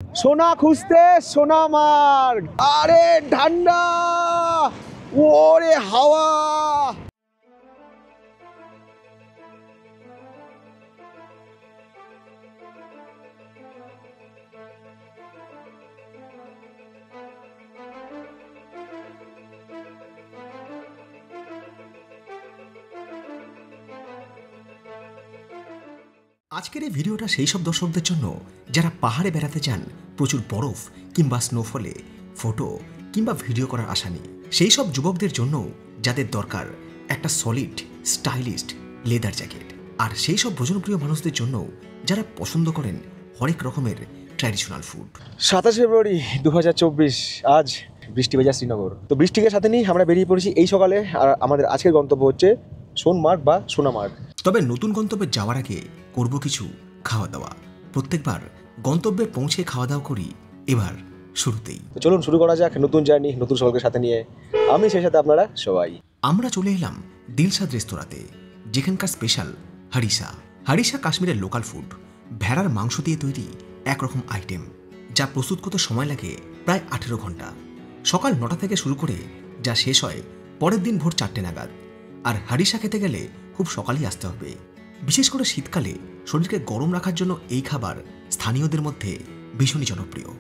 সোনা খুঁজতে সোনা মার্গ। আরে ঠান্ডা, ওরে হাওয়া। আজকের এই ভিডিওটা সেই সব দর্শকদের জন্য যারা পাহাড়ে বেড়াতে যান প্রচুর বরফ কিংবা স্নোফলে ফটো কিংবা ভিডিও করার আশা নেই। সেই সব যুবকদের জন্য যাদের দরকার একটা সলিড স্টাইলিস্ট লেদার জ্যাকেট, আর সেই সব ভোজনপ্রিয় মানুষদের জন্য যারা পছন্দ করেন হরেক রকমের ট্র্যাডিশনাল ফুড। 27 ফেব্রুয়ারি 2024, আজ বৃষ্টি ভেজা শ্রীনগর। তো বৃষ্টিকে সাথে নিয়ে আমরা বেরিয়ে পড়েছি এই সকালে। আর আমাদের আজকের গন্তব্য হচ্ছে সোনমার্গ বা সোনামার্গ। তবে নতুন গন্তব্যে যাওয়ার আগে করব কিছু খাওয়া দাওয়া। প্রত্যেকবার গন্তব্যে পৌঁছে খাওয়া দাওয়া করি, এবার শুরুতেই তো চলুন শুরু করা যাক নতুন জার্নি নতুন সকলকে সাথে নিয়ে। আমি সেই সাথে আপনারা সবাই। আমরা চলে এলাম দিলশাদ রেস্তোরাঁতে, যেখানকার স্পেশাল হারিসা। হারিসা কাশ্মীরের লোকাল ফুড, ভেড়ার মাংস দিয়ে তৈরি একরকম আইটেম, যা প্রস্তুত করতে সময় লাগে প্রায় 18 ঘন্টা। সকাল 9টা থেকে শুরু করে যা শেষ হয় পরের দিন ভোর 4টে নাগাদ। আর হারিসা খেতে গেলে খুব সকালেই আসতে হবে। বিশেষ করে শীতকালে শরীরকে গরম রাখার জন্য এই খাবার স্থানীয়দের মধ্যে ভীষণই জনপ্রিয়।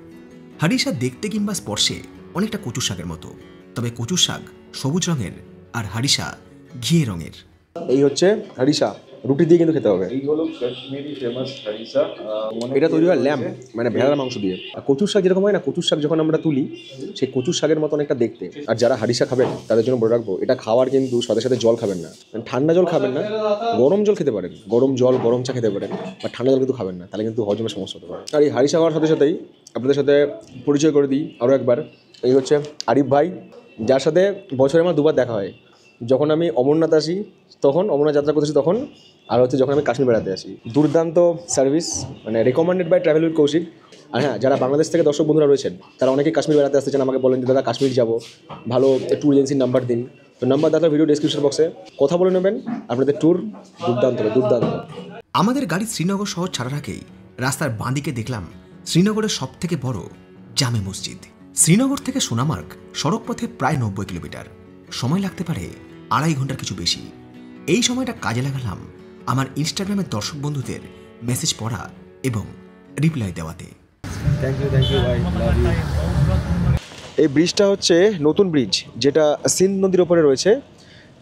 হারিসা দেখতে কিংবা স্পর্শে অনেকটা কচুর শাকের মতো, তবে কচুর শাক সবুজ রঙের আর হারিসা ঘিয়ে রঙের। এই হচ্ছে হারিসা, রুটি দিয়ে কিন্তু খেতে হবে। এই হলো কাশ্মীরি ফেমাস হারিসা। এটা তৈরি হয় ল্যাম্প মানে ভেড়ার মাংস দিয়ে। আর কচুর শাক যেরকম হয় না, কচুর শাক যখন আমরা তুলি সেই কচুর শাকের মতো অনেকটা দেখতে। আর যারা হারিসা খাবেন তাদের জন্য বলে রাখবো, এটা খাওয়ার কিন্তু সাথে সাথে জল খাবেন না, মানে ঠান্ডা জল খাবেন না, গরম জল খেতে পারেন, গরম জল গরম চা খেতে পারেন, বা ঠান্ডা জল কিন্তু খাবেন না, তাহলে কিন্তু হজমের সমস্যা হতে পারে। আর এই হারিসা খাওয়ার সাথে সাথেই আপনাদের সাথে পরিচয় করে দিই আরও একবার। এই হচ্ছে আরিফ ভাই, যার সাথে বছরে আমার দুবার দেখা হয়। যখন আমি অমরনাথ আসি তখন, অমরনাথ যাত্রা করতেছি তখন, আর হচ্ছে যখন আমি কাশ্মীর বেড়াতে আসি। দুর্দান্ত সার্ভিস, মানে recommended by travel with Koushik. আর হ্যাঁ, যারা বাংলাদেশ থেকে দর্শক বন্ধুরা রয়েছেন তারা অনেকেই কাশ্মীর বেড়াতে আসতে চান, আমাকে বলেন যে দাদা কাশ্মীর যাবো, ভালো ট্যুর এজেন্সির নাম্বার দিন। তো নাম্বার দাদা ভিডিও ডেসক্রিপশন বক্সে, কথা বলে নেবেন, আপনাদের ট্যুর দুর্দান্ত হবে, দুর্দান্ত। আমাদের গাড়ি শ্রীনগর শহর ছাড়ার আগেই রাস্তার বাঁদিকে দেখলাম শ্রীনগরের সব থেকে বড় জামে মসজিদ। শ্রীনগর থেকে সোনামার্গ সড়ক পথে প্রায় 90 কিলোমিটার, সময় লাগতে পারে 2.5 ঘন্টার কিছু বেশি। এই সময়টা কাজে লাগালাম আমার ইনস্টাগ্রামের দর্শক বন্ধুদের মেসেজ পড়া এবং রিপ্লাই দেওয়াতে। থ্যাংক ইউ ভাই, লাভ ইউ। এই ব্রিজটা হচ্ছে নতুন ব্রিজ, যেটা সিন্ধ নদীর ওপরে রয়েছে,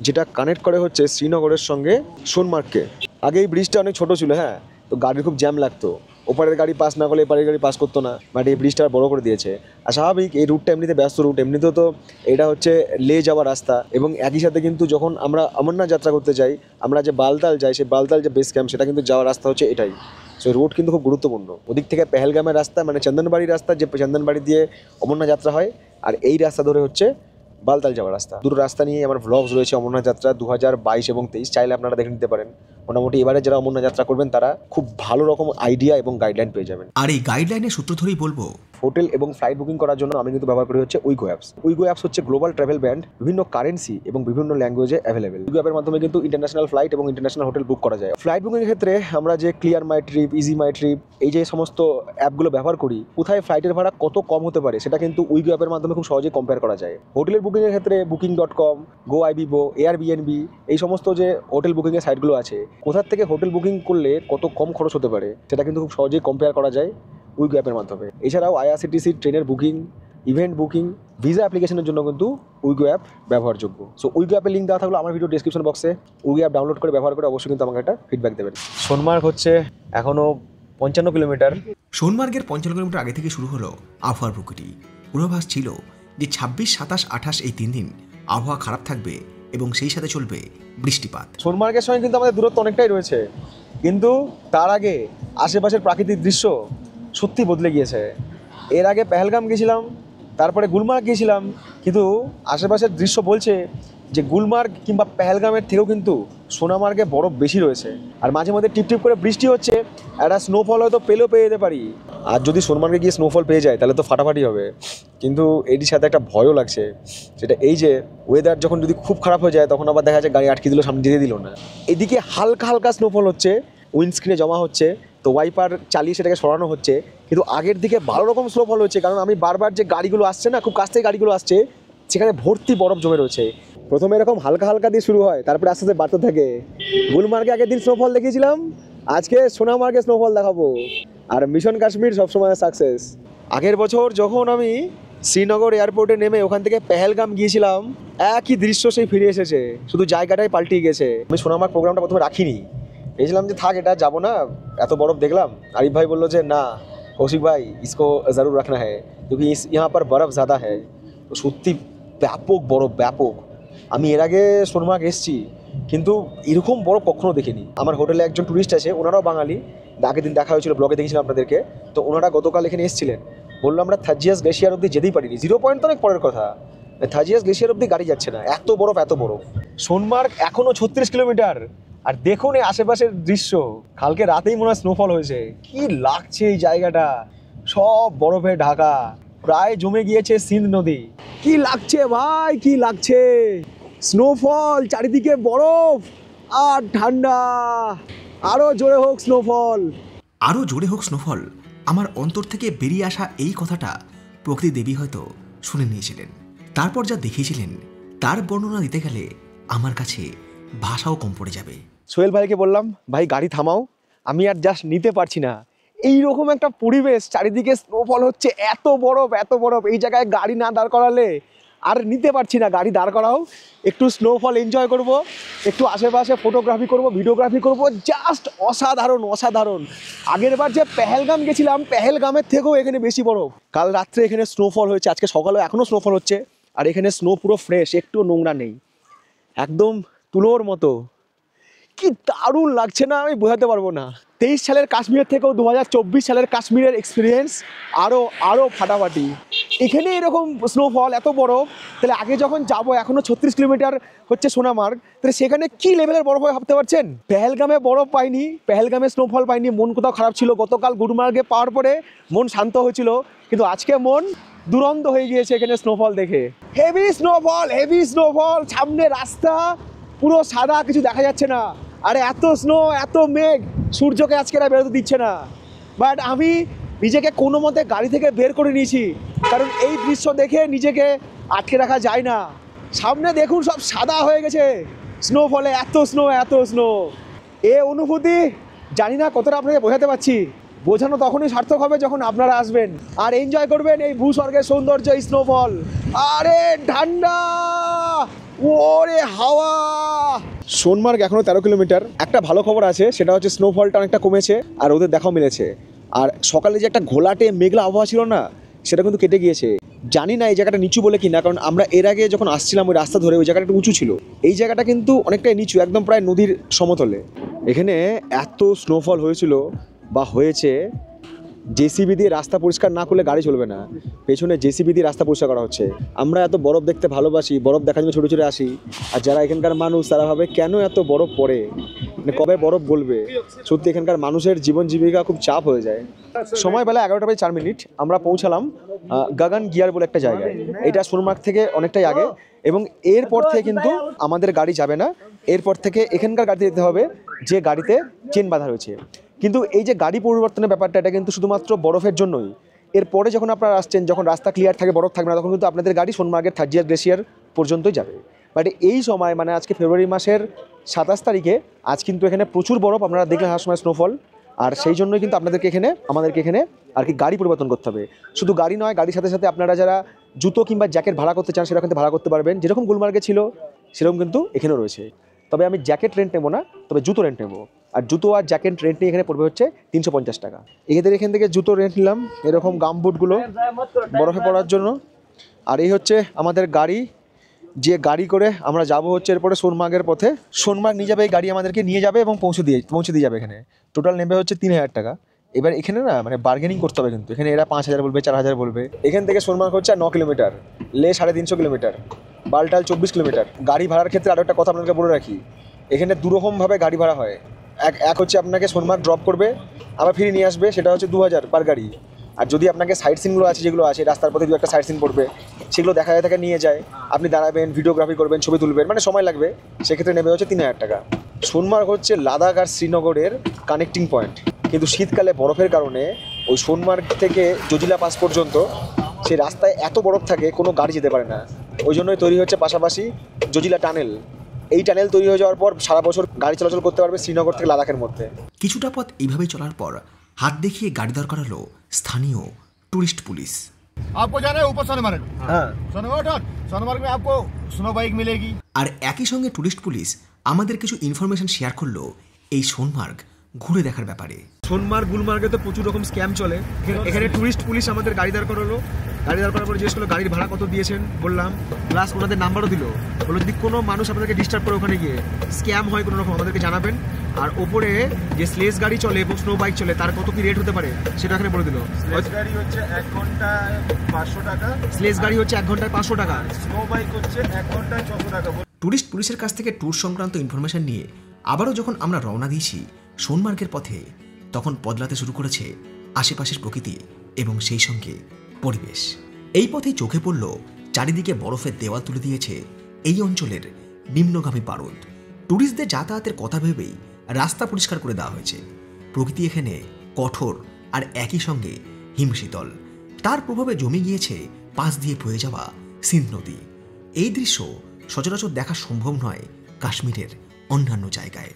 যেটা কানেক্ট করে হচ্ছে শ্রীনগরের সঙ্গে সোনমার্গকে। আগে এই ব্রিজটা অনেক ছোট ছিল, হ্যাঁ, তো গাড়ির খুব জ্যাম লাগতো, ওপারের গাড়ি পাস না করলে এপারের গাড়ি পাস করতো না, বাট এই ব্রিজটা বড় করে দিয়েছে। আর স্বাভাবিক, এই রুটটা এমনিতে ব্যস্ত রুট, এমনিতেও তো এটা হচ্ছে লে যাওয়ার রাস্তা। এবং একই সাথে কিন্তু যখন আমরা অমরনাথ যাত্রা করতে যাই, আমরা যে বালতাল যাই, সেই বালতাল যে বেস ক্যাম্প, সেটা কিন্তু যাওয়ার রাস্তা হচ্ছে এটাই। সো রুট কিন্তু খুব গুরুত্বপূর্ণ। ওদিক থেকে পেহেলগামের রাস্তা, মানে চন্দনবাড়ির রাস্তা, যে চন্দনবাড়ি দিয়ে অমরনাথ যাত্রা হয়, আর এই রাস্তা ধরে হচ্ছে বালতাল যাওয়ার রাস্তা। দুটো রাস্তা নিয়ে আমার ভ্লগস রয়েছে অমরনাথ যাত্রা 2022 এবং 23, চাইলে আপনারা দেখে নিতে পারেন। মোটামুটি এবারে যারা অমরনাথ যাত্রা করবেন তারা খুব ভালো রকম আইডিয়া এবং গাইডলাইন পেয়ে যাবেন। আর এই গাইডলাইনের সূত্র ধরেই বলবো, হোটেল এবং ফ্লাইট বুকিং করার জন্য আমি কিন্তু ব্যবহার করি হচ্ছে উইগো অ্যাপস। উইগো অ্যাপস হচ্ছে গ্লোবাল ট্রাভেল ব্র্যান্ড, বিভিন্ন কারেন্সি এবং বিভিন্ন ল্যাঙ্গুয়েজে অ্যাভেলেবেল। উইগো অ্যাপের মাধ্যমে কিন্তু ইন্টারন্যাশনাল ফ্লাইট এবং ইন্টারন্যাশনাল হোটেল বুক করা যায়। ফ্লাইট বুকিংয়ের ক্ষেত্রে আমরা যে ক্লিয়ার মাই ট্রিপ, ইজি মাই ট্রিপ, এই যে সমস্ত অ্যাপগুলো ব্যবহার করি, কোথায় ফ্লাইটের ভাড়া কত কম হতে পারে সেটা কিন্তু উইগো অ্যাপের মাধ্যমে খুব সহজেই কম্পেয়ার করা যায়। হোটেলের বুকিংয়ের ক্ষেত্রে booking.com, GoIbibo, Airbnb, এই সমস্ত যে হোটেল বুকিংয়ের সাইটগুলো আছে, কোথার থেকে হোটেল বুকিং করলে কত কম খরচ হতে পারে সেটা কিন্তু খুব সহজেই কম্পেয়ার করা যায় উইগো অ্যাপের মাধ্যমে। এছাড়াও IRCTC ট্রেনের বুকিং, ইভেন্ট বুকিং, ভিসা অ্যাপ্লিকেশনের জন্য কিন্তু উইগো অ্যাপ ব্যবহারযোগ্য। সো উইগো অ্যাপের লিঙ্ক দেওয়া থাকলো আমার ভিডিও ডেসক্রিপশন বক্সে। উইগো অ্যাপ ডাউনলোড করে ব্যবহার করে অবশ্যই কিন্তু আমাকে একটা ফিডব্যাক দেবেন। সোনমার্গ হচ্ছে এখনও 55 কিলোমিটার। সোনমার্গের 55 কিলোমিটার আগে থেকে শুরু হলো আবহাওয়ার প্রকৃতি। পূর্বাভাস ছিল যে 26, 27, 28 এই 3 দিন আবহাওয়া খারাপ থাকবে এবং সেই সাথে চলবে বৃষ্টিপাত। সোনমার্গের সঙ্গে কিন্তু আমাদের দূরত্ব অনেকটাই রয়েছে, কিন্তু তার আগে আশেপাশের প্রাকৃতিক দৃশ্য সত্যি বদলে গিয়েছে। এর আগে পেহেলগাম গিয়েছিলাম, তারপরে গুলমার্গ গিয়েছিলাম, কিন্তু আশেপাশের দৃশ্য বলছে যে গুলমার্গ কিংবা পেহেলগামের থেকেও কিন্তু সোনামার্গে বরফ বেশি রয়েছে। আর মাঝে মধ্যে টিপটিপ করে বৃষ্টি হচ্ছে, একটা স্নোফল হয়তো পেয়ে যেতে পারি। আর যদি সোনমার্গে গিয়ে স্নোফল পেয়ে যায় তাহলে তো ফাটাফাটি হবে। কিন্তু এটির সাথে একটা ভয়ও লাগছে, সেটা এই যে ওয়েদার যখন যদি খুব খারাপ হয়ে যায় তখন আবার দেখা যায় গাড়ি আটকে দিল, সামনে যেতে দিল না। এদিকে হালকা হালকা স্নোফল হচ্ছে, উইন্ডস্ক্রিনে জমা হচ্ছে, তো ওয়াইপার চালিয়ে সেটাকে সরানো হচ্ছে, কিন্তু আগের দিকে ভালো রকম স্নোফল হচ্ছে, কারণ আমি বারবার যে গাড়িগুলো আসছে না, খুব কাছ থেকে গাড়িগুলো আসছে, সেখানে ভর্তি বরফ জমে রয়েছে। প্রথমে এরকম হালকা হালকা দিয়ে শুরু হয়, তারপরে আস্তে আস্তে বাড়তে থাকে। গুলমার্গে আগের দিন স্নোফল দেখিয়েছিলাম, আজকে সোনামার্গে স্নোফল দেখাবো। আর মিশন কাশ্মীর সবসময় সাকসেস। আগের বছর যখন আমি শ্রীনগর এয়ারপোর্টে নেমে ওখান থেকে পেহেলগাম গিয়েছিলাম, একই দৃশ্য সেই ফিরে এসেছে, শুধু জায়গাটাই পাল্টিয়ে গেছে। আমি সোনামার্গ প্রোগ্রামটা প্রথমে রাখিনি, ভেবেছিলাম যে থাক, এটা যাবো না, এত বরফ দেখলাম। আরিফ ভাই বললো যে না কৌশিক ভাই, ইসকো জরুর রাখনা হ্যায়, क्योंकि यहाँ पर बर्फ़ ज़्यादा है। তো সত্যি ব্যাপক বরফ, ব্যাপক। আমি এর আগে সোনমার্গ এসেছি, কিন্তু এরকম বরফ কখনো দেখিনি। আমার হোটেলে একজন ট্যুরিস্ট আছে, ওনারাও বাঙালি, আগের দিন দেখা হয়েছিল, ব্লগে দেখেছিলাম আপনাদেরকে। তো ওনারা গতকাল এখানে এসেছিলেন, বললো আমরা থাজিয়াস গ্লেশিয়ার অব্দি যেতেই পারিনি। 0 পয়েন্ট তো অনেক পরের কথা, থাজিয়াস গ্লেশিয়ার অব্দি গাড়ি যাচ্ছে না, এত বরফ এত বরফ। সোনমার্গ এখনও 36 কিলোমিটার। আর দেখুন এই আশেপাশের দৃশ্য, কালকে রাতেই মনে হয় স্নোফল হয়েছে। কি লাগছে এই জায়গাটা, সব বরফে ঢাকা, প্রায় জমে গিয়েছে সিন্ধ নদী। কি লাগছে ভাই, কি লাগছে, স্নোফল, চারিদিকে বরফ আর ঠান্ডা। আরো জোরে হোক স্নোফল। আরও জোরে হোক স্নোফল। আমার অন্তর থেকে বেরিয়ে আসা এই কথাটা প্রকৃতি দেবী হয়তো শুনে নিয়েছিলেন। তারপর যা দেখিয়েছিলেন তার বর্ণনা দিতে গেলে আমার কাছে ভাষাও কম পড়ে যাবে। সোহেল ভাইকে বললাম, ভাই গাড়ি থামাও, আমি আর জাস্ট নিতে পারছি না। এইরকম একটা পরিবেশ, চারিদিকে স্নোফল হচ্ছে, এত বরফ এত বরফ, এই জায়গায় গাড়ি না দাঁড় করালে আর নিতে পারছি না। গাড়ি দাঁড় করাও, একটু স্নোফল এনজয় করব, একটু আশেপাশে ফটোগ্রাফি করব, ভিডিওগ্রাফি করব, জাস্ট অসাধারণ অসাধারণ। আগের বার যে পেহেলগাম গেছিলাম, পেহেলগামের থেকেও এখানে বেশি বরফ। কাল রাত্রে এখানে স্নোফল হয়েছে, আজকে সকালেও এখনও স্নোফল হচ্ছে। আর এখানে স্নো পুরো ফ্রেশ, একটু নোংরা নেই, একদম তুলোর মতো। কি দারুণ লাগছে না, আমি বোঝাতে পারবো না। 23 সালের কাশ্মীরের থেকেও 2024 সালের কাশ্মীরের এক্সপিরিয়েন্স আরও ফাটাফাটি। এখানে এরকম স্নোফল, এত বরফ, তাহলে আগে যখন যাবো, এখনও 36 কিলোমিটার হচ্ছে সোনামার্গ, তাহলে সেখানে কি লেভেলের বরফ হয় ভাবতে পারছেন? পেহেলগামে বরফ পাইনি, পেহেলগামে স্নোফল পাইনি, মন কোথাও খারাপ ছিল। গতকাল গুলমার্গে পাওয়ার পরে মন শান্ত হয়েছিল, কিন্তু আজকে মন দুরন্ত হয়ে গিয়েছে এখানে স্নোফল দেখে। হেভি স্নোফল, হেভি স্নোফল, সামনে রাস্তা পুরো সাদা, কিছু দেখা যাচ্ছে না। আরে এত স্নো, এত মেঘ, সূর্যকে আজকে আর বেরোতে দিচ্ছে না। বাট আমি নিজেকে কোনো মতে গাড়ি থেকে বের করে নিয়েছি, কারণ এই দৃশ্য দেখে নিজেকে আটকে রাখা যায় না। সামনে দেখুন সব সাদা হয়ে গেছে স্নোফলে, এত স্নো এত স্নো। এ অনুভূতি জানি না কতটা আপনাকে বোঝাতে পারছি। বোঝানো তখনই সার্থক হবে যখন আপনারা আসবেন আর এনজয় করবেন এই ভূস্বর্গের সৌন্দর্য, এই স্নোফল। আরে ঠান্ডা, ওরে হাওয়া। সোনমার্গ এখনো 13 কিলোমিটার। একটা ভালো খবর আছে, সেটা হচ্ছে স্নোফলটা অনেকটা কমেছে আর ওদের দেখাও মিলেছে। আর সকালে যে একটা ঘোলাটে মেঘলা আবহাওয়া ছিল না, সেটা কিন্তু কেটে গিয়েছে। জানি না এই জায়গাটা নিচু বলে কিনা, কারণ আমরা এর আগে যখন আসছিলাম ওই রাস্তা ধরে, ওই জায়গাটা একটু উঁচু ছিল। এই জায়গাটা কিন্তু অনেকটাই নিচু, একদম প্রায় নদীর সমতলে। এখানে এত স্নোফল হয়েছিল বা হয়েছে, জেসিবি দিয়ে রাস্তা পরিষ্কার না করলে গাড়ি চলবে না। পেছনে জেসিবি দিয়ে রাস্তা পরিষ্কার করা হচ্ছে। আমরা এত বরফ দেখতে ভালোবাসি, বরফ দেখার জন্য ছোটো ছোটো আসি, আর যারা এখানকার মানুষ তারা ভাবে কেন এত বরফ পড়ে, মানে কবে বরফ গলবে। সত্যি এখানকার মানুষের জীবন জীবিকা খুব চাপ হয়ে যায়। সময় বেলা 11:04 আমরা পৌঁছালাম গাগান গিয়ার বলে একটা জায়গায়। এটা সোনমার্গ থেকে অনেকটাই আগে, এবং এরপর থেকে কিন্তু আমাদের গাড়ি যাবে না। এরপর থেকে এখানকার গাড়িতে যেতে হবে যে গাড়িতে চেন বাঁধা রয়েছে। কিন্তু এই যে গাড়ি পরিবর্তনের ব্যাপারটা, এটা কিন্তু শুধুমাত্র বরফের জন্যই। এরপরে যখন আপনারা আসছেন, যখন রাস্তা ক্লিয়ার থাকে, বরফ থাকবে না, তখন কিন্তু আপনাদের গাড়ি সোনমার্গের থাজিয়াস গ্লেশিয়ার পর্যন্তই যাবে। বাট এই সময়, মানে আজকে ফেব্রুয়ারি মাসের 27 তারিখে, আজ কিন্তু এখানে প্রচুর বরফ, আপনারা দেখলেন হার সময় স্নোফল। আর সেই জন্যই কিন্তু আমাদেরকে এখানে আর কি গাড়ি পরিবর্তন করতে হবে। শুধু গাড়ি নয়, গাড়ির সাথে সাথে আপনারা যারা জুতো কিংবা জ্যাকেট ভাড়া করতে চান, সেটা কিন্তু ভাড়া করতে পারবেন। যেরকম গুলমার্গে ছিল সেরকম কিন্তু এখানেও রয়েছে। তবে আমি জ্যাকেট রেন্ট নেবো না, তবে জুতো রেন্ট নেবো। আর জুতো আর জ্যাকেট রেন্ট নিয়ে এখানে পড়বে হচ্ছে 350 টাকা। এখান থেকে জুতো রেন্ট নিলাম, এরকম গামবুটগুলো বরফে পড়ার জন্য। আর এই হচ্ছে আমাদের গাড়ি, যে গাড়ি করে আমরা যাব হচ্ছে এরপরে সোনমার্গের পথে। সোনমার্গ নিয়ে যাবে এই গাড়ি, আমাদেরকে নিয়ে যাবে এবং পৌঁছে দিয়ে যাবে এখানে। টোটাল নেবে হচ্ছে 3000 টাকা। এবার এখানে না মানে বার্গেনিং করতে হবে, কিন্তু এখানে এরা 5000 বলবে, 4000 বলবে। এখান থেকে সোনমার্গ হচ্ছে 9 কিলোমিটার, লে 350 কিলোমিটার, বালটাল 24 কিলোমিটার। গাড়ি ভাড়ার ক্ষেত্রে আরও একটা কথা আপনাকে বলে রাখি, এখানে দুরকমভাবে গাড়ি ভাড়া হয়। এক হচ্ছে আপনাকে সোনমার্গ ড্রপ করবে, আবার ফিরে নিয়ে আসবে, সেটা হচ্ছে 2000 পার গাড়ি। আর যদি আপনাকে সাইড সিনগুলো আছে, যেগুলো আছে রাস্তার পথে, দু একটা সাইড সিন পড়বে, সেগুলো দেখা যায় নিয়ে যায়, আপনি দাঁড়াবেন, ভিডিওগ্রাফি করবেন, ছবি তুলবেন, মানে সময় লাগবে, সেক্ষেত্রে নেবে হচ্ছে 3000 টাকা। সোনমার্গ হচ্ছে লাদাখ আর শ্রীনগরের কানেক্টিং পয়েন্ট, কিন্তু শীতকালে বরফের কারণে ওই সোনমার্গ থেকে জজিলা পাস পর্যন্ত সেই রাস্তায় এত বরফ থাকে কোনো গাড়ি যেতে পারে না। ওই জন্যই তৈরি হচ্ছে পাশাপাশি জজিলা টানেল। এই টানেল তৈরি হয়ে যাওয়ার পর সারা বছর গাড়ি চলাচল করতে পারবে শ্রীনগর থেকে লাদাখের মধ্যে। কিছুটা পথ এইভাবেই চলার পর হাত দেখিয়ে গাড়ি দর করালো স্থানীয় টুরিস্ট পুলিশ। आपको जाना है ऊपर सोनमार्ग। হ্যাঁ, सोनमार्ग में आपको स्नो बाइक मिलेगी। আর একই সঙ্গে টুরিস্ট পুলিশ আমাদের কিছু ইনফরমেশন শেয়ার করলো এই সোনমার্গ ঘুরে দেখার ব্যাপারে। সোনমার্গ গুলমার্গে তো প্রচুর রকম স্ক্যাম চলে। এখানে টুরিস্ট পুলিশ আমাদের গাড়ি দাঁড় করালো। গাড়ি দাঁড় করার পরে জিজ্ঞেস করলো গাড়ির ভাড়া কত দিয়েছেন, বললাম, প্লাস ওনাদের নাম্বারও দিল। বললো যদি কোনো মানুষ আপনাদেরকে ডিস্টার্ব করে ওখানে গিয়ে স্ক্যাম হয় কোনো রকম আমাদেরকে জানাবেন। আর ওপরে যে স্লেজ গাড়ি চলে এবং স্নো বাইক চলে তার কত কি রেট হতে পারে সেটা এখানে বলে দিল। স্লেজ গাড়ি হচ্ছে 1 ঘন্টায় 500 টাকা, স্লেজ গাড়ি হচ্ছে 1 ঘন্টায় 500 টাকা, স্নো বাইক হচ্ছে 1 ঘন্টায় 600 টাকা। টুরিস্ট পুলিশের কাছ থেকে ট্যুর সংক্রান্ত ইনফরমেশন নিয়ে আবারও যখন আমরা রওনা দিয়েছি সোনমার্গের পথে, তখন বদলাতে শুরু করেছে আশেপাশের প্রকৃতি এবং সেই সঙ্গে পরিবেশ। এই পথেই চোখে পড়ল চারিদিকে বরফের দেওয়াল তুলে দিয়েছে এই অঞ্চলের নিম্নগামী পারদ। ট্যুরিস্টদের যাতায়াতের কথা ভেবেই রাস্তা পরিষ্কার করে দেওয়া হয়েছে। প্রকৃতি এখানে কঠোর আর একই সঙ্গে হিমশীতল। তার প্রভাবে জমে গিয়েছে পাশ দিয়ে বয়ে যাওয়া সিন্ধ নদী। এই দৃশ্য সচরাচর দেখা সম্ভব নয় কাশ্মীরের অন্যান্য জায়গায়।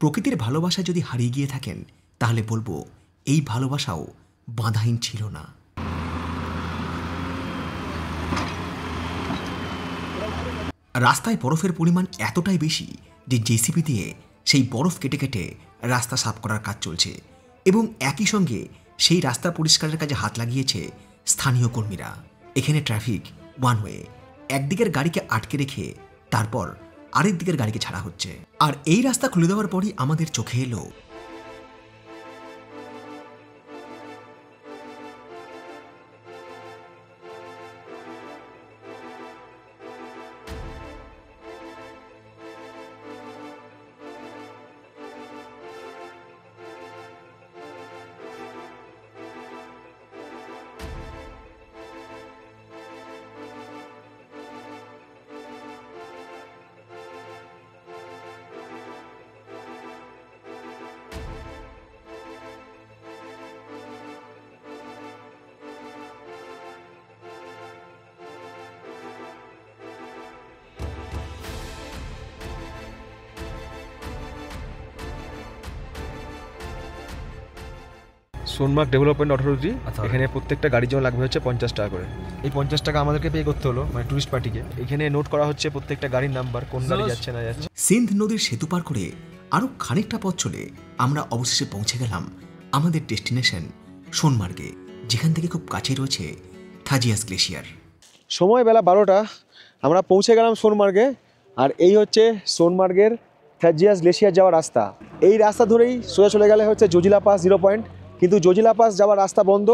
প্রকৃতির ভালোবাসায় যদি হারিয়ে গিয়ে থাকেন তাহলে বলবো এই ভালোবাসাও বাঁধাহীন ছিল না। রাস্তায় বরফের পরিমাণ এতটাই বেশি যে জেসিবি দিয়ে সেই বরফ কেটে কেটে রাস্তা সাফ করার কাজ চলছে এবং একই সঙ্গে সেই রাস্তা পরিষ্কারের কাজে হাত লাগিয়েছে স্থানীয় কর্মীরা। এখানে ট্রাফিক ওয়ান ওয়ে, একদিকের গাড়িকে আটকে রেখে তারপর আরেক দিকের গাড়িকে ছাড়া হচ্ছে। আর এই রাস্তা খুলে দেওয়ার পরই আমাদের চোখে এলো সোনমার্গ ডেভেলপমেন্ট অথরিটি। এখানে প্রত্যেকটা গাড়ির জন্য লাগবে হচ্ছে 50 টাকা করে। এই 50 টাকা আমাদেরকে পে করতে হলো, মানে টুরিস্ট পার্টিকে। এখানে নোট করা হচ্ছে প্রত্যেকটা গাড়ির নাম্বার, কোন গাড়ি যাচ্ছে না যাচ্ছে। সিন্ধ নদীর সেতু পার করে আরও খানিকটা পথ চলে আমরা অবশেষে পৌঁছে গেলাম আমাদের ডেস্টিনেশন সোনমার্গে, যেখান থেকে খুব কাছে রয়েছে থাজিয়াস গ্লেশিয়ার। সময় বেলা 12টা, আমরা পৌঁছে গেলাম সোনমার্গে। আর এই হচ্ছে সোনমার্গের থাজিয়াস গ্লেশিয়ার যাওয়ার রাস্তা। এই রাস্তা ধরেই সোজা চলে গেলে হচ্ছে জজিলা পাস 0 পয়েন্ট, কিন্তু জজিলা পাস যাওয়ার রাস্তা বন্ধ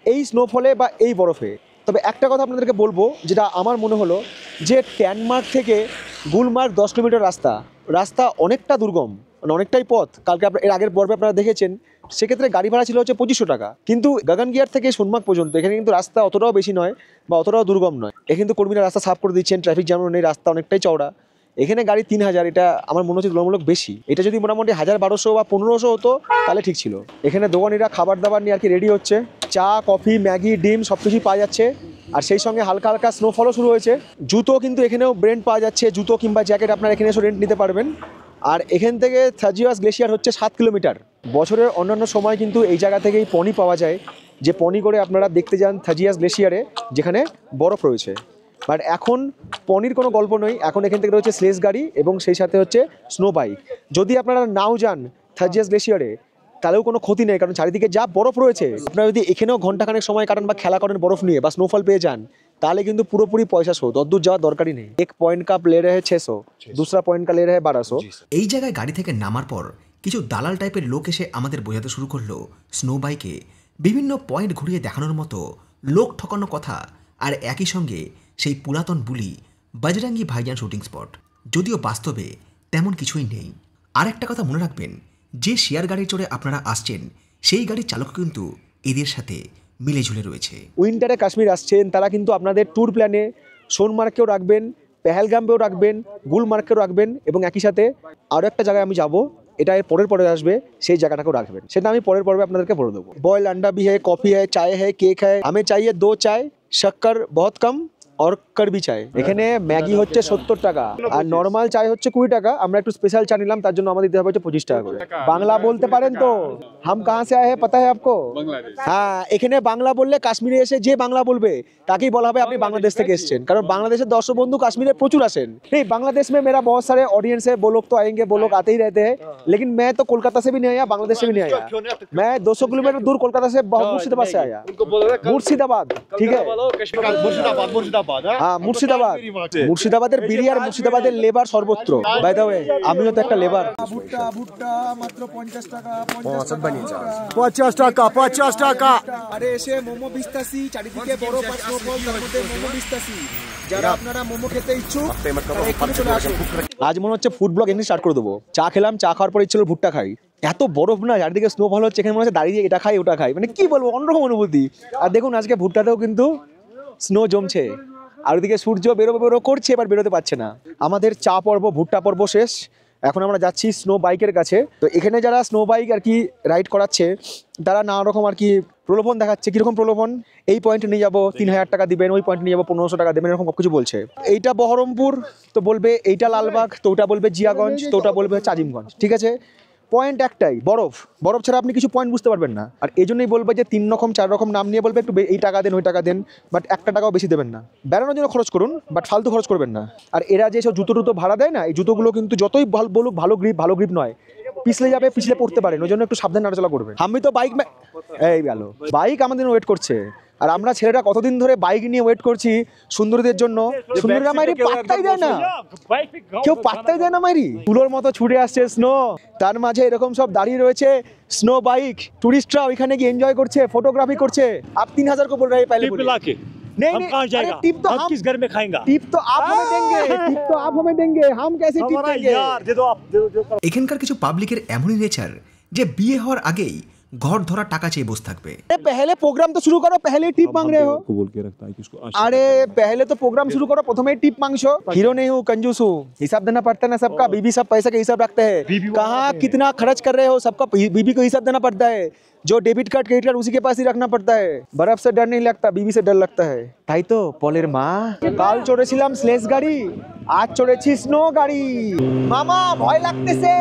এই স্নোফলে বা এই বরফে। তবে একটা কথা আপনাদেরকে বলবো, যেটা আমার মনে হলো, যে ট্যানমার্গ থেকে গুলমার্গ 10 কিলোমিটার রাস্তা অনেকটা দুর্গম, মানে অনেকটাই পথ। কালকে এর আগের পর্বে আপনারা দেখেছেন, সেক্ষেত্রে গাড়ি ভাড়া ছিল হচ্ছে 2500 টাকা। কিন্তু গগনগিয়ার থেকে সোনমার্গ পর্যন্ত এখানে কিন্তু রাস্তা অতটাও বেশি নয় বা অতটাও দুর্গম নয়। এখানে কিন্তু কর্মীরা রাস্তা সাফ করে দিচ্ছেন, ট্রাফিক জ্যামও নেই, রাস্তা অনেকটাই চওড়া। এখানে গাড়ি 3000, এটা আমার মনে হচ্ছে তুলনামূলক বেশি। এটা যদি মোটামুটি 1000-1200 বা 1500 হতো তাহলে ঠিক ছিল। এখানে দোকানিরা খাবার দাবার নিয়ে আর কি রেডি হচ্ছে, চা, কফি, ম্যাগি, ডিম সব কিছুই পাওয়া যাচ্ছে। আর সেই সঙ্গে হালকা হালকা স্নোফলও শুরু হয়েছে। জুতো কিন্তু এখানেও ব্র্যান্ড পাওয়া যাচ্ছে, জুতো কিংবা জ্যাকেট আপনারা এখানে এসে রেন্ট নিতে পারবেন। আর এখান থেকে থাজিওয়াস গ্লেশিয়ার হচ্ছে 7 কিলোমিটার। বছরের অন্যান্য সময় কিন্তু এই জায়গা থেকেই পনি পাওয়া যায়, যে পনি করে আপনারা দেখতে যান থাজিয়াস গ্লেশিয়ারে যেখানে বরফ রয়েছে। বাট এখন পনির কোনো গল্প নয়, এখন এখান থেকে রয়েছে স্লেজ গাড়ি এবং সেই সাথে হচ্ছে স্নো বাইক। যদি আপনারা নাও যান থাজিয়াস গ্লেশিয়ারে তাহলেও কোনো ক্ষতি নেই, কারণ চারিদিকে যা বরফ রয়েছে। আপনারা যদি এখানেও ঘন্টাখানেক সময় কাটান বা খেলা করেন বরফ নিয়ে বা স্নোফল পেয়ে যান, তাহলে কিন্তু পুরোপুরি পয়সা শোধ, অদ্দূর যাওয়ার দরকারই নেই। এক পয়েন্ট का ले रहे हैं 600, दूसरा पॉइंट का ले रहे हैं 1200। এই জায়গায় গাড়ি থেকে নামার পর কিছু দালাল টাইপের লোক এসে আমাদের বোঝাতে শুরু করলো স্নো বাইকে বিভিন্ন পয়েন্ট ঘুরিয়ে দেখানোর মতো লোক ঠকানো কথা, আর একই সঙ্গে সেই পুরাতন বুলি বজরঙ্গি ভাইজান শুটিং স্পট, যদিও বাস্তবে তেমন কিছুই নেই। আর একটা কথা মনে রাখবেন, যে শেয়ার গাড়ি চড়ে আপনারা আসছেন সেই গাড়ির চালক কিন্তু এদের সাথে মিলে ঝুলে রয়েছে। উইন্টারে কাশ্মীর আসছেন তারা কিন্তু আপনাদের ট্যুর প্ল্যানে সোনমার্গকেও রাখবেন, পেহেলগামেও রাখবেন, গুলমার্গকেও রাখবেন এবং একই সাথে আরও একটা জায়গায় আমি যাব, এটা এর পরে আসবে, সেই জায়গাটাকেও রাখবেন। সেটা আমি পরের পর্বে আপনাদেরকে বলে দেবো। বয়েল अंडा भी है, कॉफी है, चाय है, केक है। हमें चाहिए 2 चाय, शक्कर बहुत कम और करबी चाय। এখানে ম্যাগি হচ্ছে 70 টাকা আর নরমাল চাই হচ্ছে 20 টাকা। আমরা একটু স্পেশাল চা নিলাম, তার জন্য আমাদের দিতে হবে হচ্ছে 25 টাকা করে। বাংলা বলতে পারেন তো? हम कहाँ से आए हैं पता है आपको? হ্যাঁ, এখানে বাংলা বললে কাশ্মীরে এসে যে বাংলা বলবে তাকেই বলা হবে আপনি বাংলাদেশ থেকে এসেছেন, কারণ বাংলাদেশের দর্শক বন্ধু কাশ্मीर প্রচুর আসেন। नहीं, बांग्लादेश में मेरा बहुत सारे ऑडियंस है, वो लोग तो आएंगे, वो लोग आते ही रहते हैं, लेकिन मैं तो कोलकाता से भी नहीं आया, बांग्लादेश से भी नहीं आया। मैं 200 किलोमीटर दूर कोलकाता से मुर्शिदाबाद से आया। मुर्शिदाबाद, ठीक है, मुर्शिदाबाद हाँ मुर्शिदाबाद। মুর্শিদাবাদের বিড়ি আর মুর্শিদাবাদের লেবার সর্বত্র। বাই দ্য ওয়ে, আমিও তো একটা লেবার। ভুট্টা ভুট্টা মাত্র 50 টাকা, 50 টাকা 50 টাকা। আরে এসে মোমো বিস্তাসি, চারিদিকে বড় পাঁচমহল, তার মধ্যে মোমো বিস্তাসি। যারা আপনারা মোমো খেতে ইচ্ছুক তারা এখানে চলে আসুন। আজ মনে হচ্ছে ফুড ব্লগ এখানে স্টার্ট করে দেবো। চা খেলাম, চা খাওয়ার পর ইচ্ছে হলো ভুট্টা খাই। এত বরফ না, চারিদিকে স্নোফল হচ্ছে, এখানে মনে হচ্ছে দাঁড়িয়ে এটা খাই ওটা খাই, মানে কি বলবো, অন্যরকম অনুভূতি। আর দেখুন আজকে ভুট্টাতেও কিন্তু স্নো জমছে, আর ওদিকে সূর্য বেরো করছে, এবার বেরোতে পারছে না। আমাদের চা পর্ব, ভুট্টা পর্ব শেষ। এখন আমরা যাচ্ছি স্নো বাইকের কাছে। তো এখানে যারা স্নো বাইক আর কি রাইড করাচ্ছে তারা নানা রকম আর কি প্রলোভন দেখাচ্ছে। কীরকম প্রলোভন? এই পয়েন্টে নিয়ে যাবো 3000 টাকা দিবেন, ওই পয়েন্টে নিয়ে যাবো 1500 টাকা দেবেন, এরকম কিছু বলছে। এইটা বহরমপুর তো বলবে এইটা লালবাগ, তো ওটা বলবে জিয়াগঞ্জ, তো ওটা বলবে আজিমগঞ্জ। ঠিক আছে, পয়েন্ট একটাই, বরফ। বরফ ছাড়া আপনি কিছু পয়েন্ট বুঝতে পারবেন না। আর এই জন্যই বলবে যে 3 রকম 4 রকম নাম নিয়ে বলবে একটু এই টাকা দেন ওই টাকা দেন, বাট 1 টাকাও বেশি দেবেন না। বেড়ানোর জন্য খরচ করুন, বাট ফালতু খরচ করবেন না। আর এরা যে সব জুতো টুতো ভাড়া দেয় না, এই জুতোগুলো কিন্তু যতই বলুক ভালো গ্রিপ নয়, পিছলে যাবে, পিছলে পড়তে পারেন, ওই জন্য একটু সাবধান নাড়াচলা করবেন। আমি তো বাইক এই গেল, বাইক আমাদের ওয়েট করছে, আর আমরা ছেলেরা কতদিন ধরে বাইক নিয়ে ওয়েট করছি সুন্দরীদের জন্য। সুন্দরীরা মাইরি পাত্তাই দেয় না, কেউ পাত্তাই দেয় না মাইরি। তুলোর মতো ছুটে আসছে স্নো, তার মাঝে এরকম সব দাঁড়িয়ে রয়েছে স্নো বাইক। টুরিস্টরা ওইখানে গিয়ে এনজয় করছে, ফটোগ্রাফি করছে। आप 3000 को बोल रहे हैं पहले नहीं नहीं, अरे टिप तो हम किस घर में खाएंगे? टिप तो आप हमें देंगे, टिप तो आप हमें देंगे, हम कैसे टिप देंगे यार? दे दो आप, दे दो। এখানকার কিছু পাবলিকের এমনই নেচার যে বিয়ে হওয়ার আগেই ঘর ধরা টাকা চেয়ে বসে থাকবে। पहले प्रोग्राम तो शुरू करो, पहले टिप मांग रहे हो। अरे पहले तो प्रोग्राम शुरू करो, प्रथम ही टिप मांगो। हीरो नहीं हूँ, कंजूस हूँ, हिसाब देना पड़ता है ना सबका। बीबी सब पैसे का हिसाब रखते हैं, कहाँ कितना खर्च कर रहे हो सबका बीबी को हिसाब देना पड़ता है। जो डेबिट कार्ड क्रेडिट कार्ड उसी के पास ही रखना पड़ता है। बर्फ से डर नहीं लगता, बीबी से डर लगता है। তাই তো পলের মা, কাল চড়েছিলাম স্লেজ গাড়ি, আজ চড়েছি স্নো গাড়ি। মামা ভয় লাগতেছে।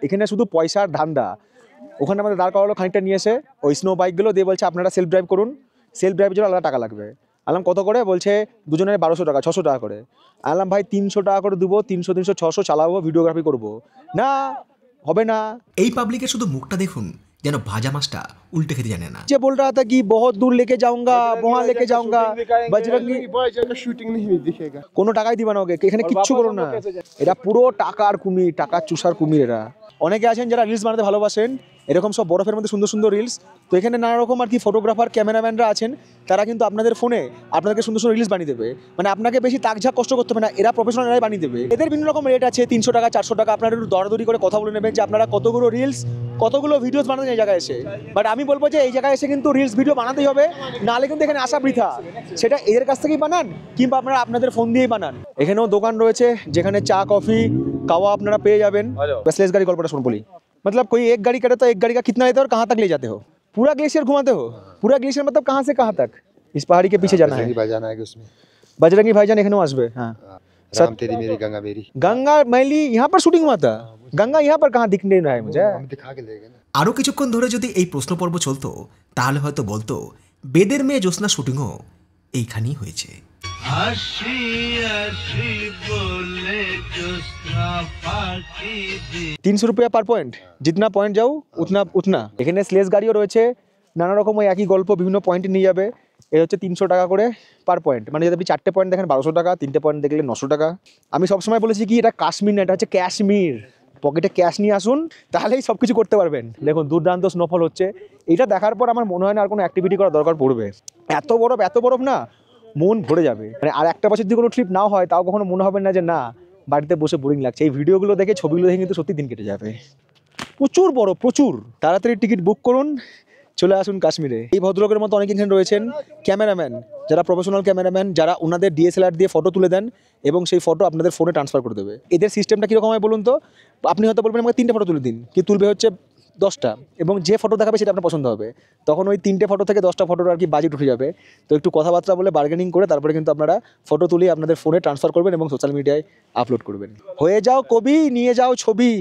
এখানে শুধু পয়সার ধান্দা। ওখানে আমাদের দাঁড় করালো খানিকটা নিয়ে এসে ওই স্নো বাইকগুলো দিয়ে বলছে আপনারা সেলফ ড্রাইভ করুন, সেলফ ড্রাইভের জন্য আলাদা টাকা লাগবে। আলাম কত করে? বলছে দুজনের 1200 টাকা, 600 টাকা করে। আলাম ভাই 300 টাকা করে দেবো, 300 300 600 চালাবো, ভিডিওগ্রাফি করবো। না, হবে না। এই পাবলিকের শুধু মুখটা দেখুন, যেন ভাজা মাছটা উল্টে খেতে জানে না। যে বল रहा था कि बहुत दूर लेके जाऊंगा, वहां लेके जाऊंगा, बजरंगी शूटिंग नहीं दिखेगा। কোনো টাকাই দিবা না ওকে, এখানে কিচ্ছু করো না। এটা পুরো টাকার কুমির, টাকার চুষার কুমির এরা। অনেকে আছেন যারা রিলস বানাতে ভালোবাসেন, এরকম সব বরফের মধ্যে সুন্দর সুন্দর রিলস। তো এখানে নানা রকম আর কি ফটোগ্রাফার, ক্যামেরাম্যানরা আছেন, তারা কিন্তু আপনাদের ফোনে আপনাদেরকে সুন্দর সুন্দর রিলস বানিয়ে দেবে। মানে আপনাকে বেশি তাকঝাক কষ্ট করতে হবে না, এরা প্রফেশনালরাই বানিয়ে দেবে। এদের বিভিন্ন রকম রেট আছে, 300 টাকা, 400 টাকা। আপনারা একটু দরাদরি করে কথা বলে নেবেন যে আপনারা কতগুলো রিলস, কতগুলো ভিডিওস বানাতেন এই জায়গায় এসে। বাট আমি বলবো যে এই জায়গায় এসে কিন্তু রিলস ভিডিও বানাতেই হবে, নাহলে কিন্তু এখানে আসা বৃথা। সেটা এদের কাছ থেকেই বানান কিংবা আপনারা আপনাদের ফোন দিয়েই বানান। এখানেও দোকান রয়েছে যেখানে চা, কফি, কাওয়া আপনারা পেয়ে যাবেন। স্লেজ গাড়ি গল্পটা শুনুন বলি, मतलब कोई एक गाड़ी करे तो एक गाड़ी का कितना लेते हो और कहाँ तक ले जाते हो? पूरा ग्लेशियर घुमाते हो? पूरा ग्लेशियर मतलब कहाँ से कहाँ तक? इस पहाड़ी के पीछे जाना है। भाईजान आएगा उसमें। बजरंगी भाईजान एखनो आसबे। हाँ, राम तेरी मेरी गंगा मेरी। गंगा मैली यहाँ पर शूटिंग हुआ था। गंगा यहाँ पर कहाँ दिख नहीं रहा है मुझे। हम दिखा के लेंगे ना। আরও কিছুক্ষণ ধরে যদি এই প্রশ্ন পর্ব চলতো তাহলে হয়তো বলতো বেদের মেয়ে জ্যোৎস্না শুটিংও এইখানেই হয়েছে। 300 रुपया पर पॉइंट, जितना पॉइंट जाओ उतना उतना। এখানে স্লেজ গাড়িও রয়েছে, নানা রকম ওই একই গল্প বিভিন্ন পয়েন্টে নিয়ে যাবে। এটা হচ্ছে 300 টাকা করে পার পয়েন্ট। মানে যদি আপনি 4টে পয়েন্ট দেখেন 1200 টাকা, 3টে পয়েন্ট দেখলে 900 টাকা। আমি সবসময় বলেছি কি এটা কাশ্মীর না, এটা হচ্ছে কাশ্মীর। পকেটে ক্যাশ নিয়ে আসুন, তাহলেই সব কিছু করতে পারবেন। দেখুন দুর্দান্ত স্নোফল হচ্ছে। এটা দেখার পর আমার মনে হয় না আর কোনো অ্যাক্টিভিটি করার দরকার পড়বে। এত বরফ না, মন ভরে যাবে। মানে আর একটা বছর যদি কোনো ট্রিপ নাও হয় তাও কখনো মনে হবে না যে না বাড়িতে বসে বোরিং লাগছে। এই ভিডিওগুলো দেখে, ছবিগুলো দেখে কিন্তু সত্যি দিন কেটে যাবে। প্রচুর বরফ, প্রচুর। তাড়াতাড়ি টিকিট বুক করুন, চলে আসুন কাশ্মীরে। এই ভদ্রলোকের মতো অনেক এখানে রয়েছেন ক্যামেরাম্যান, যারা প্রফেশনাল ক্যামেরাম্যান, যারা ওনাদের DSLR দিয়ে ফটো তুলে দেন এবং সেই ফটো আপনাদের ফোনে ট্রান্সফার করে দেবে। এদের সিস্টেমটা কীরকম হয় বলুন তো? আপনি হয়তো বলবেন আমাকে 3টে ফটো তুলে দিন, কি তুলবে হচ্ছে 10টা, এবং যে ফটো দেখাবে সেটা আপনার পছন্দ হবে। তখন ওই 3টে ফটো থেকে 10টা ফটোর আর কি বাজেট উঠে যাবে। তো একটু কথাবার্তা বলে বার্গেনিং করে তারপরে কিন্তু আপনারা ফটো তুলে আপনাদের ফোনে ট্রান্সফার করবেন এবং সোশ্যাল মিডিয়ায় আপলোড করবেন। হয়ে যাও কবি, নিয়ে যাও ছবি।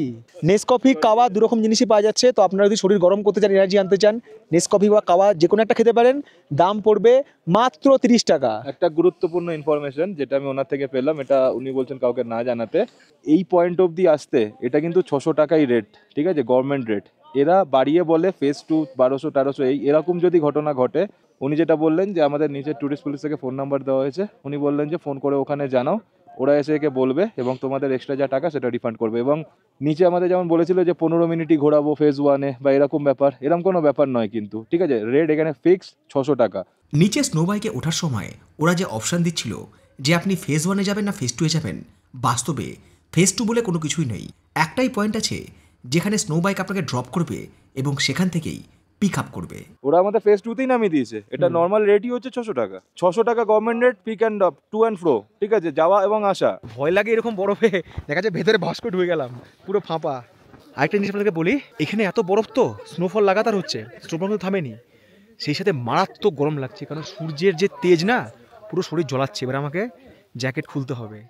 নেসকফি, কাওয়া দুরকম জিনিসই পাওয়া যাচ্ছে। তো আপনারা যদি শরীর গরম করতে চান, এনার্জি আনতে চান, নেসকফি বা কাওয়া যে কোনো একটা খেতে পারেন। দাম পড়বে মাত্র 30 টাকা। একটা গুরুত্বপূর্ণ ইনফরমেশন যেটা আমি ওনার থেকে পেলাম, এটা উনি বলছেন কাউকে না জানাতে। এই পয়েন্ট অবধি আসতে এটা কিন্তু 600 টাকাই রেট, ঠিক আছে, গভর্নমেন্ট রেট। এরা বাড়িয়ে বলে ফেজ 2 1200-1300। এরকম যদি ঘটনা ঘটে, উনি যেটা বললেন যে আমাদের নিচে ট্যুরিস্ট পুলিশ থেকে ফোন নাম্বার দেওয়া হয়েছে, উনি বললেন যে ফোন করে ওখানে জানাও, ওরা এসে একে বলবে এবং তোমাদের এক্সট্রা যা টাকা সেটা রিফান্ড করবে। এবং নিচে আমাদের যেমন বলেছিল যে 15 মিনিটই ঘোরাবো ফেজ 1-এ বা এরকম ব্যাপার, এরকম কোনো ব্যাপার নয় কিন্তু, ঠিক আছে। রেট এখানে ফিক্স 600 টাকা। নিচে স্নো বাইকে ওঠার সময় ওরা যে অপশান দিচ্ছিল যে আপনি ফেজ 1-এ যাবেন না ফেজ 2-এ যাবেন, বাস্তবে ফেজ 2 বলে কোনো কিছুই নেই। একটাই পয়েন্ট আছে যেখানে স্নো বাইক আপনাকে ড্রপ করবে এবং সেখান থেকেই পিক আপ করবে। ওরা আমাদের ফেজ 2-তেই নামিয়ে দিয়েছে। এটা নর্মাল রেটই হচ্ছে 600 টাকা। 600 টাকা government rate, pick and drop, to and fro, ঠিক আছে, যাওয়া এবং আসা। ভয় লাগে এরকম বরফে, দেখা যায় ভেতরে ভাস্কর ঢুকে গেলাম, পুরো ফাঁপা। আরেকটা জিনিস আপনাদেরকে বলি, এখানে এত বরফ তো স্নোফল লাগাতার হচ্ছে, স্নোফল কিন্তু থামেনি। সেই সাথে মারাত্মক গরম লাগছে, কারণ সূর্যের যে তেজ না, পুরো শরীর জ্বলাচ্ছে। এবার আমাকে জ্যাকেট খুলতে হবে।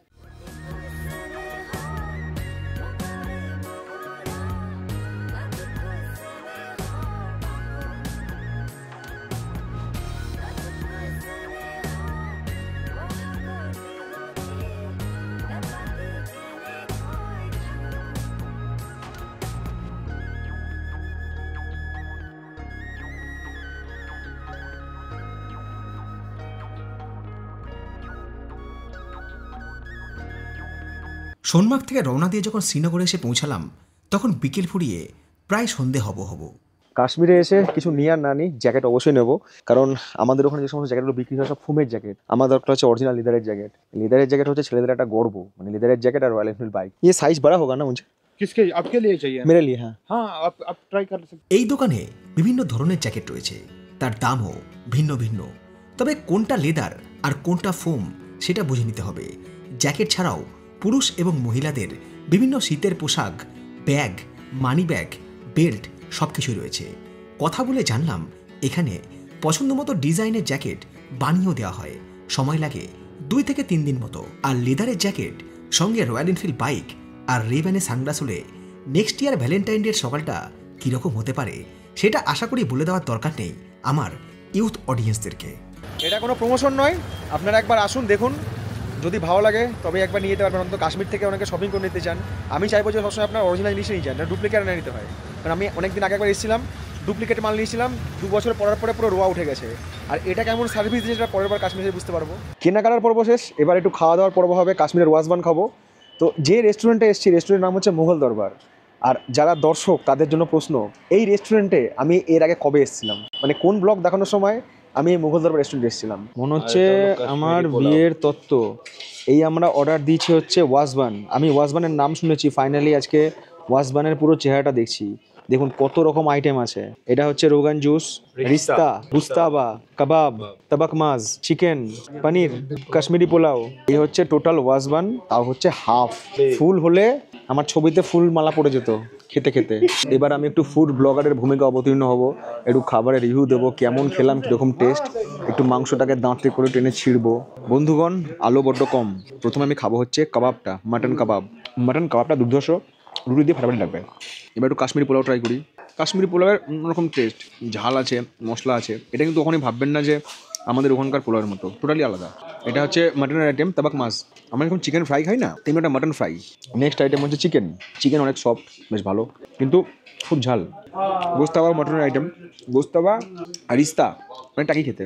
সোনমার্গ থেকে রওনা দিয়ে যখন শ্রীনগরে এসে পৌঁছালাম তখন বিকেল ফুরিয়ে প্রায় সন্ধে হব। কাশ্মীরে এসে কিছু নিয়ে আর না নিই, জ্যাকেট অবশ্যই নেবো, কারণ আমাদের ওখানে যে সমস্ত জ্যাকেটগুলো বিক্রি হয় সব ফুমের জ্যাকেট। আমার দরকার হচ্ছে অরিজিনাল লেদারের জ্যাকেট। লেদারের জ্যাকেট হচ্ছে ছেলেদের একটা গর্ব, মানে লেদারের জ্যাকেট আর রয়্যাল এনফিল্ড বাইক। ये साइज बड़ा होगा ना मुझे? किसके, आपके लिए चाहिए? मेरे लिए हाँ। हाँ, आप ट्राई कर सकते। এই দোকানে বিভিন্ন ধরনের জ্যাকেট রয়েছে, তার দামও ভিন্ন ভিন্ন। তবে কোনটা লেদার আর কোনটা ফোম সেটা বুঝে নিতে হবে। জ্যাকেট ছাড়াও পুরুষ এবং মহিলাদের বিভিন্ন শীতের পোশাক, ব্যাগ, মানি ব্যাগ, বেল্ট সব কিছুই রয়েছে। কথা বলে জানলাম এখানে পছন্দ মতো ডিজাইনের জ্যাকেট বানিয়েও দেওয়া হয়, সময় লাগে 2 থেকে 3 দিন মতো। আর লেদারের জ্যাকেট সঙ্গে রয়্যাল এনফিল্ড বাইক আর রেব্যানের সানগ্লাস হলে নেক্সট ইয়ার ভ্যালেন্টাইন ডের সকালটা কীরকম হতে পারে সেটা আশা করি বলে দেওয়ার দরকার নেই আমার ইউথ অডিয়েন্সদেরকে। এটা কোনো প্রমোশন নয়, আপনারা একবার আসুন, দেখুন, যদি ভালো লাগে তবে একবার নিয়ে যেতে পারবেন। অন্তত কাশ্মীর থেকে অনেকে শপিং করে নিতে চান, আমি চাইবো যে সবসময় আপনার অরিজিনাল জিনিস নিয়ে যান, ডুপ্লিকেট না নিতে হয়। কারণ আমি অনেকদিন আগে একবার এসেছিলাম, ডুপ্লিকেট মাল নিয়েছিলাম, 2 বছর পরার পরে পুরো রোয়া উঠে গেছে। আর এটা কেমন সার্ভিস দিয়েছে সেটা পরের বার কাশ্মীরে বুঝতে পারবো। কেনাকাটার পর্ব শেষ, এবার একটু খাওয়া দাওয়ার পর্ব হবে। কাশ্মীরের ওয়াজবান খাবো। তো যে রেস্টুরেন্টে এসেছি, রেস্টুরেন্টের নাম হচ্ছে মুঘল দরবার। আর যারা দর্শক তাদের জন্য প্রশ্ন, এই রেস্টুরেন্টে আমি এর আগে কবে এসেছিলাম, মানে কোন ব্লগ দেখানোর সময় আমি এই মুঘল দরবার রেস্টুরেন্টে এসেছিলাম? মনে হচ্ছে আমার বিয়ের তত্ত্ব। এই আমরা অর্ডার দিয়েছি হচ্ছে ওয়াজবান। আমি ওয়াজবানের নাম শুনেছি, ফাইনালি আজকে ওয়াজবানের পুরো চেহারাটা দেখছি। দেখুন কত রকম আইটেম আছে। এটা হচ্ছে রোগান জুস, রিস্তা, গুস্তাবা, কাবাব, তাবাক মাছ, চিকেন, পনির, কাশ্মীরি পোলাও। এই হচ্ছে টোটাল ওয়াজবান, তাও হচ্ছে হাফ। ফুল হলে আমার ছবিতে ফুল মালা পড়ে যেত খেতে খেতে। এবার আমি একটু ফুড ব্লগারের ভূমিকা অবতীর্ণ হব, একটু খাবারের রিভিউ দেবো, কেমন খেলাম, কীরকম টেস্ট, একটু মাংসটাকে দাঁতে করে টেনে ছিঁড়বো। বন্ধুগণ, আলো বড্ড কম। প্রথমে আমি খাবো হচ্ছে কাবাবটা, মাটন কাবাব। মাটন কাবাবটা দুর্ধর্ষ, রুটি দিয়ে ফাটাফাটি লাগবে। এবার একটু কাশ্মীরি পোলাও ট্রাই করি। কাশ্মীরি পোলাওয়ের অন্যরকম টেস্ট, ঝাল আছে, মশলা আছে। এটা কিন্তু ওখানে ভাববেন না যে আমাদের ওখানকার পোলাওয়ের মতো, টোটালি আলাদা। এটা হচ্ছে মাটনের আইটেম, তাবাক মাছ। আমরা এখন চিকেন ফ্রাই খাই না, তেমনি একটা মাটন ফ্রাই। নেক্সট আইটেম হচ্ছে চিকেন। চিকেন অনেক সফট, বেশ ভালো, কিন্তু খুব ঝাল। গোস্তাবা মাটনের আইটেম, গোস্তাবা আর রিস্তা মানে টাকি খেতে।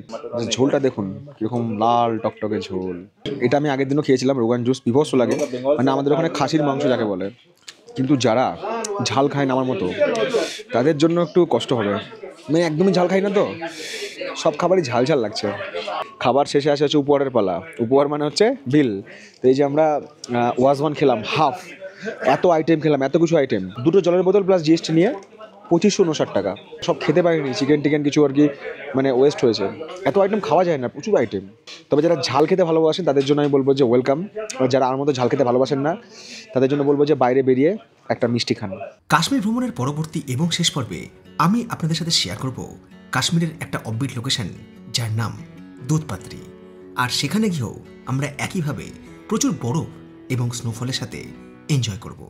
ঝোলটা দেখুন কীরকম লাল টকটকে ঝোল। এটা আমি আগের দিনও খেয়েছিলাম, রোগান জুস, বিভৎস লাগে। মানে আমাদের ওখানে খাসির মাংস যাকে বলে। কিন্তু যারা ঝাল খায় না আমার মতো, তাদের জন্য একটু কষ্ট হবে। মানে একদমই ঝাল খাই না তো, সব খাবারই ঝাল ঝাল লাগছে। খাবার শেষে আসে হচ্ছে উপহারের পালা। উপহার মানে হচ্ছে বিল। তো এই যে আমরা ওয়াজওয়ান খেলাম হাফ, এত আইটেম খেলাম, এত কিছু আইটেম, দুটো জলের বোতল প্লাস জিএসটি নিয়ে 2559 টাকা। সব খেতে পারিনি, চিকেন টিকেন কিছু আর কি মানে ওয়েস্ট হয়েছে। এত আইটেম খাওয়া যায় না, প্রচুর আইটেম। তবে যারা ঝাল খেতে ভালোবাসেন তাদের জন্য আমি বলবো যে ওয়েলকাম। আর যারা আমার মতো ঝাল খেতে ভালোবাসেন না, তাদের জন্য বলবো যে বাইরে বেরিয়ে একটা মিষ্টি খান। কাশ্মীর ভ্রমণের পরবর্তী এবং শেষ পর্বে আমি আপনাদের সাথে শেয়ার করব কাশ্মীরের একটা অফবিট লোকেশন, যার নাম দুধপাত্রি। আর সেখানে গিয়েও আমরা একইভাবে প্রচুর বরফ এবং স্নোফলের সাথে এনজয় করব।